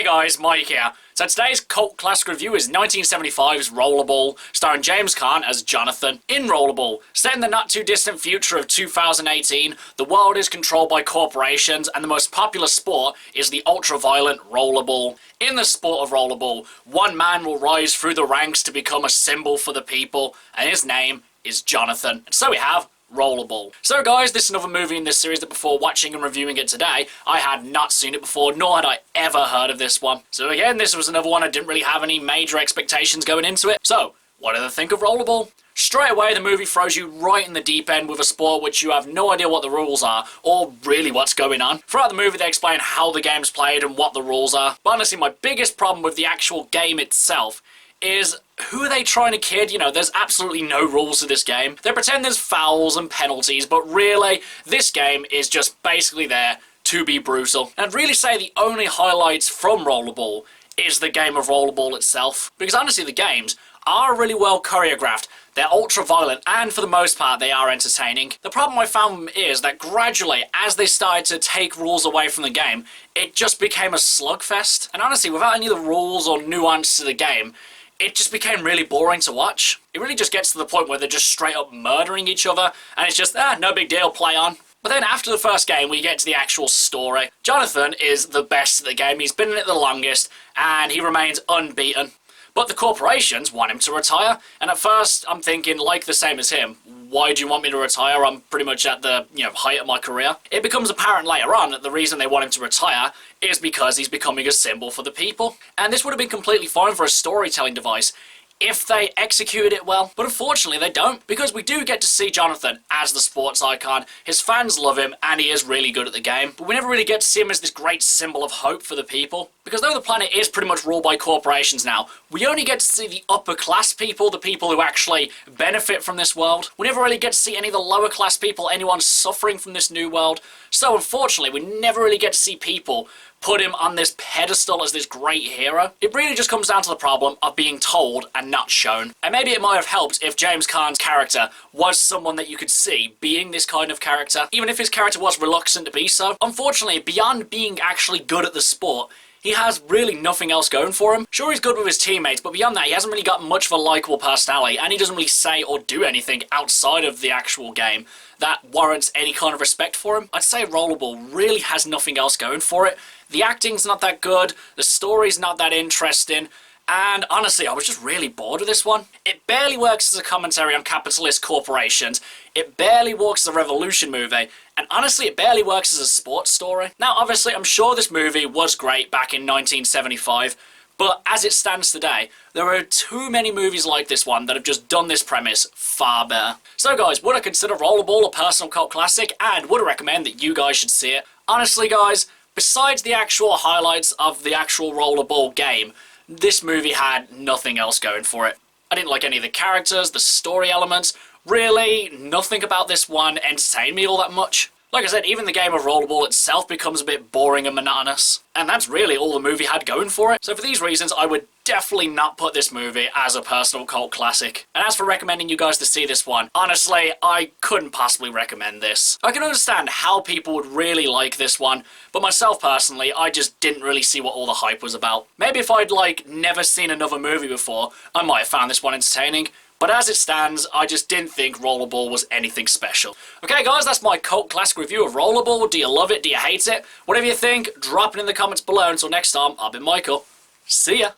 Hey guys, Mike here. So today's cult classic review is 1975's Rollerball, starring James Caan as Jonathan. In Rollerball, set in the not too distant future of 2018, the world is controlled by corporations and the most popular sport is the ultra-violent Rollerball. In the sport of Rollerball, one man will rise through the ranks to become a symbol for the people, and his name is Jonathan. And so we have Rollerball. So guys, this is another movie in this series that before watching and reviewing it today, I had not seen it before, nor had I ever heard of this one. So again, this was another one I didn't really have any major expectations going into it. So, what did I think of Rollerball? Straight away, the movie throws you right in the deep end with a sport which you have no idea what the rules are, or really what's going on. Throughout the movie, they explain how the game's played and what the rules are. But honestly, my biggest problem with the actual game itself is, who are they trying to kid? You know, there's absolutely no rules to this game. They pretend there's fouls and penalties, but really, this game is just basically there to be brutal. And I'd really say the only highlights from Rollerball is the game of Rollerball itself. Because honestly, the games are really well choreographed. They're ultra-violent, and for the most part, they are entertaining. The problem I found is that gradually, as they started to take rules away from the game, it just became a slugfest. And honestly, without any of the rules or nuance to the game, it just became really boring to watch. It really just gets to the point where they're just straight up murdering each other, and it's just, no big deal, play on. But then after the first game, we get to the actual story. Jonathan is the best at the game, he's been in it the longest, and he remains unbeaten. But the corporations want him to retire, and at first I'm thinking, like the same as him, why do you want me to retire? I'm pretty much at the, height of my career. It becomes apparent later on that the reason they want him to retire is because he's becoming a symbol for the people. And this would have been completely fine for a storytelling device if they executed it well, but unfortunately they don't, because we do get to see Jonathan as the sports icon. His fans love him, and he is really good at the game, but we never really get to see him as this great symbol of hope for the people. Because though the planet is pretty much ruled by corporations now, we only get to see the upper class people, the people who actually benefit from this world. We never really get to see any of the lower class people, anyone suffering from this new world. So unfortunately, we never really get to see people put him on this pedestal as this great hero. It really just comes down to the problem of being told and not shown. And maybe it might have helped if James Caan's character was someone that you could see being this kind of character, even if his character was reluctant to be so. Unfortunately, beyond being actually good at the sport, he has really nothing else going for him. Sure, he's good with his teammates, but beyond that, he hasn't really got much of a likable personality, and he doesn't really say or do anything outside of the actual game that warrants any kind of respect for him. I'd say Rollerball really has nothing else going for it. The acting's not that good, the story's not that interesting, and honestly, I was just really bored of this one. It barely works as a commentary on capitalist corporations, it barely works as a revolution movie, and honestly, it barely works as a sports story. Now, obviously, I'm sure this movie was great back in 1975, but as it stands today, there are too many movies like this one that have just done this premise far better. So guys, would I consider Rollerball a personal cult classic, and would I recommend that you guys should see it? Honestly guys, besides the actual highlights of the actual Rollerball game, this movie had nothing else going for it. I didn't like any of the characters, the story elements. Really, nothing about this one entertained me all that much. Like I said, even the game of Rollerball itself becomes a bit boring and monotonous. And that's really all the movie had going for it. So for these reasons, I would definitely not put this movie as a personal cult classic. And as for recommending you guys to see this one, honestly, I couldn't possibly recommend this. I can understand how people would really like this one, but myself personally, I just didn't really see what all the hype was about. Maybe if I'd never seen another movie before, I might have found this one entertaining. But as it stands, I just didn't think Rollerball was anything special. Okay guys, that's my cult classic review of Rollerball. Do you love it? Do you hate it? Whatever you think, drop it in the comments below. Until next time, I've been Michael. See ya!